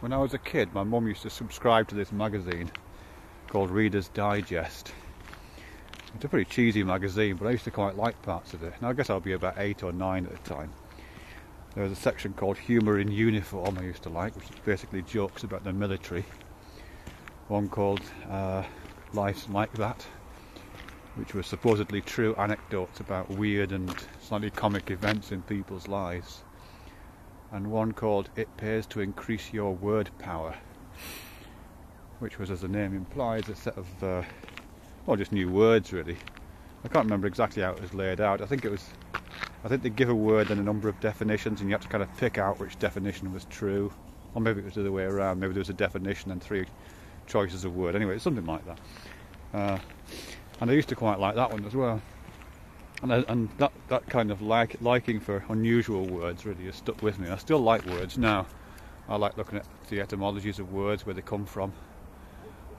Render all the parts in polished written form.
When I was a kid, my mum used to subscribe to this magazine called Reader's Digest. It's a pretty cheesy magazine, but I used to quite like parts of it. Now I guess I'll be about 8 or 9 at the time. There was a section called Humour in Uniform I used to like, which is basically jokes about the military. One called Life's Like That, which was supposedly true anecdotes about weird and slightly comic events in people's lives. And one called It Pays to Increase Your Word Power, which was, as the name implies, a set of, well, just new words really. I can't remember exactly how it was laid out. I think they give a word and a number of definitions, and you have to kind of pick out which definition was true. Or maybe it was the other way around. Maybe there was a definition and 3 choices of word. Anyway, it's something like that. And I used to quite like that one as well. And that kind of liking for unusual words really has stuck with me. I still like words now. I like looking at the etymologies of words, where they come from.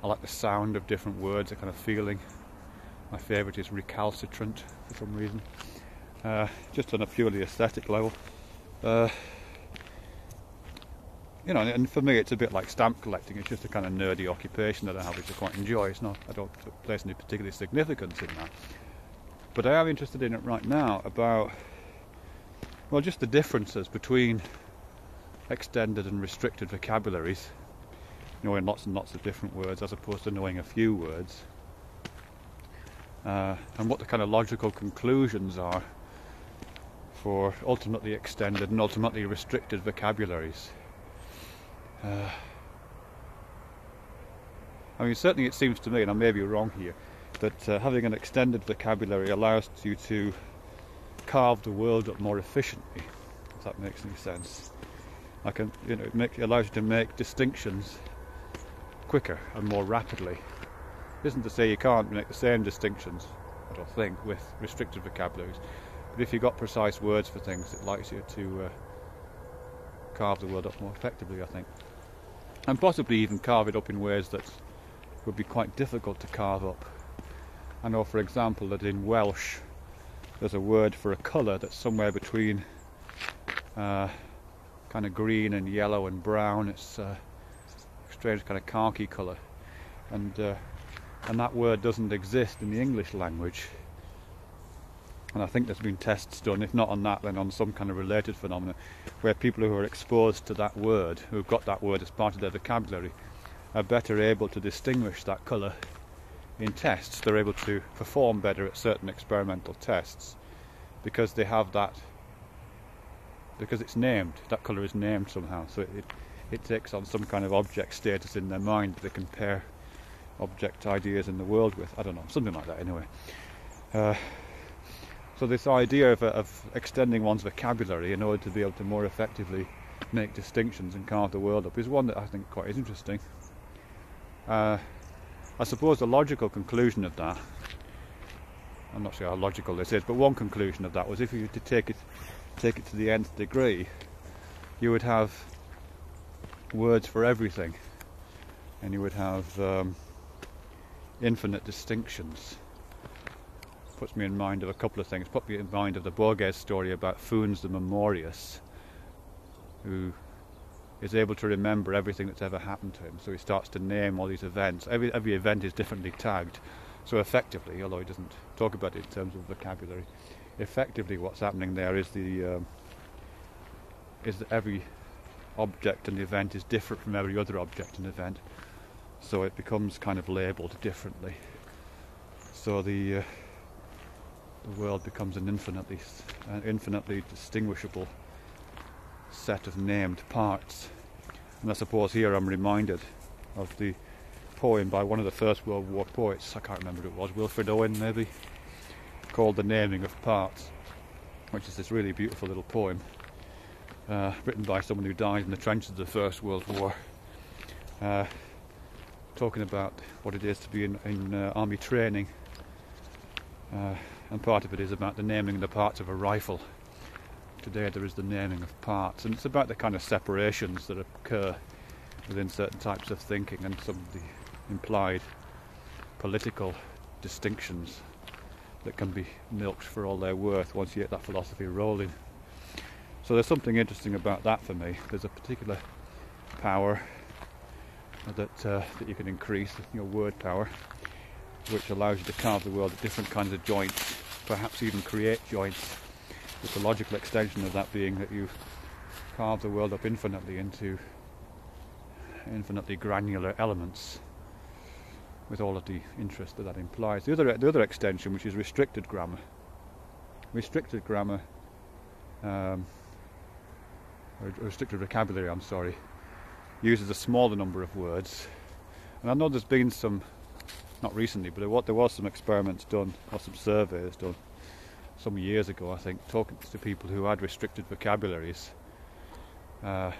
I like the sound of different words, a kind of feeling. My favourite is recalcitrant for some reason. Just on a purely aesthetic level. You know, and for me it's a bit like stamp collecting. It's just a kind of nerdy occupation that I have, which I quite enjoy. I don't place any particular significance in that. But I am interested in it right now about, well, just the differences between extended and restricted vocabularies, knowing lots and lots of different words as opposed to knowing a few words, and what the kind of logical conclusions are for ultimately extended and ultimately restricted vocabularies. I mean, certainly it seems to me, and I may be wrong here, that having an extended vocabulary allows you to carve the world up more efficiently, if that makes any sense. It allows you to make distinctions quicker and more rapidly. It isn't to say you can't make the same distinctions, I don't think, with restricted vocabularies. But if you've got precise words for things, it allows you to carve the world up more effectively, I think. And possibly even carve it up in ways that would be quite difficult to carve up. I know, for example, that in Welsh there's a word for a colour that's somewhere between kind of green and yellow and brown. It's a strange kind of khaki colour, and that word doesn't exist in the English language. And I think there's been tests done, if not on that, then on some kind of related phenomena, where people who are exposed to that word, who've got that word as part of their vocabulary, are better able to distinguish that colour in tests. They're able to perform better at certain experimental tests because they have that, because it's named, that colour is named somehow, so it takes on some kind of object status in their mind that they compare object ideas in the world with. I don't know, something like that anyway. So this idea of extending one's vocabulary in order to be able to more effectively make distinctions and carve the world up is one that I think quite is interesting. I suppose the logical conclusion of that, I'm not sure how logical this is, but one conclusion of that was if you were to take it to the nth degree, you would have words for everything, and you would have infinite distinctions. Puts me in mind of a couple of things. Put me in mind of the Borges story about Funes the Memorious, who is able to remember everything that's ever happened to him. So he starts to name all these events. Every event is differently tagged. So effectively, although he doesn't talk about it in terms of vocabulary, effectively what's happening there is that every object and event is different from every other object and event. So it becomes kind of labelled differently. So the world becomes an infinitely distinguishable set of named parts. And I suppose here I'm reminded of the poem by one of the First World War poets, I can't remember who it was, Wilfred Owen maybe, called The Naming of Parts, which is this really beautiful little poem written by someone who died in the trenches of the First World War, talking about what it is to be in army training, and part of it is about the naming of the parts of a rifle. Today there is the naming of parts, and it's about the kind of separations that occur within certain types of thinking and some of the implied political distinctions that can be milked for all their worth once you get that philosophy rolling. So there's something interesting about that for me. There's a particular power that you can increase, your word power, which allows you to carve the world at different kinds of joints, perhaps even create joints, with the logical extension of that being that you carve the world up infinitely into infinitely granular elements, with all of the interest that implies. The other extension, which is restricted grammar. Restricted grammar, or restricted vocabulary, I'm sorry, uses a smaller number of words. And I know there's been some, not recently, but there was some experiments done, or some surveys done some years ago, I think, talking to people who had restricted vocabularies, and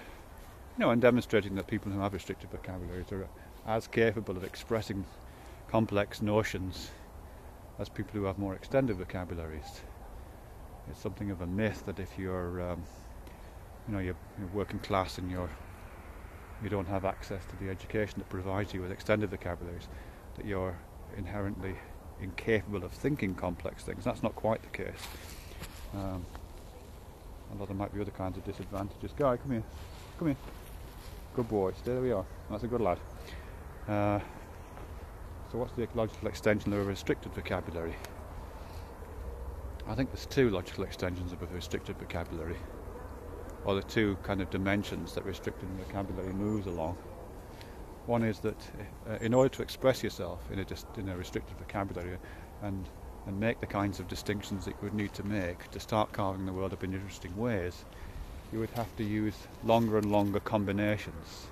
demonstrating that people who have restricted vocabularies are as capable of expressing complex notions as people who have more extended vocabularies. It's something of a myth that if you're working class and you don't have access to the education that provides you with extended vocabularies, that you're inherently incapable of thinking complex things. That's not quite the case. Although there might be other kinds of disadvantages. Guy, come here. Come here. Good boy. Stay there we are. That's a good lad. So what's the logical extension of a restricted vocabulary? I think there's two logical extensions of a restricted vocabulary, or the two kind of dimensions that restricted vocabulary moves along. One is that in order to express yourself in a restricted vocabulary and make the kinds of distinctions that you would need to make to start carving the world up in interesting ways, you would have to use longer and longer combinations.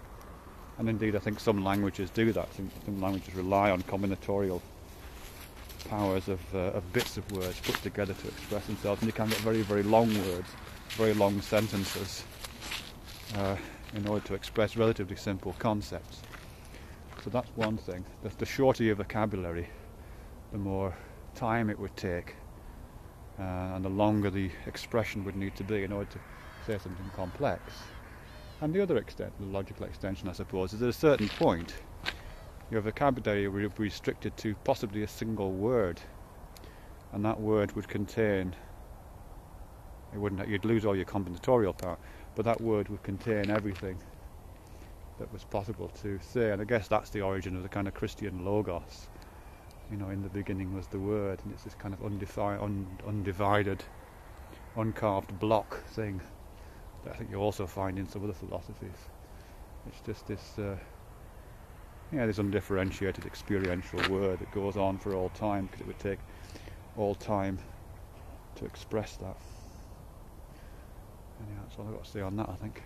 And indeed I think some languages do that. Some languages rely on combinatorial powers of bits of words put together to express themselves, and you can get very, very long words, very long sentences in order to express relatively simple concepts. So that's one thing. The shorter your vocabulary, the more time it would take, and the longer the expression would need to be in order to say something complex. And the other the logical extension, I suppose, is at a certain point your vocabulary would be restricted to possibly a single word, and that word would contain, you'd lose all your combinatorial power, but that word would contain everything that was possible to say. And I guess that's the origin of the kind of Christian logos. In the beginning was the word, and it's this kind of undivided, uncarved block thing that I think you also find in some other philosophies. It's just this this undifferentiated experiential word that goes on for all time, because it would take all time to express that. Anyhow, that's all I've got to say on that, I think.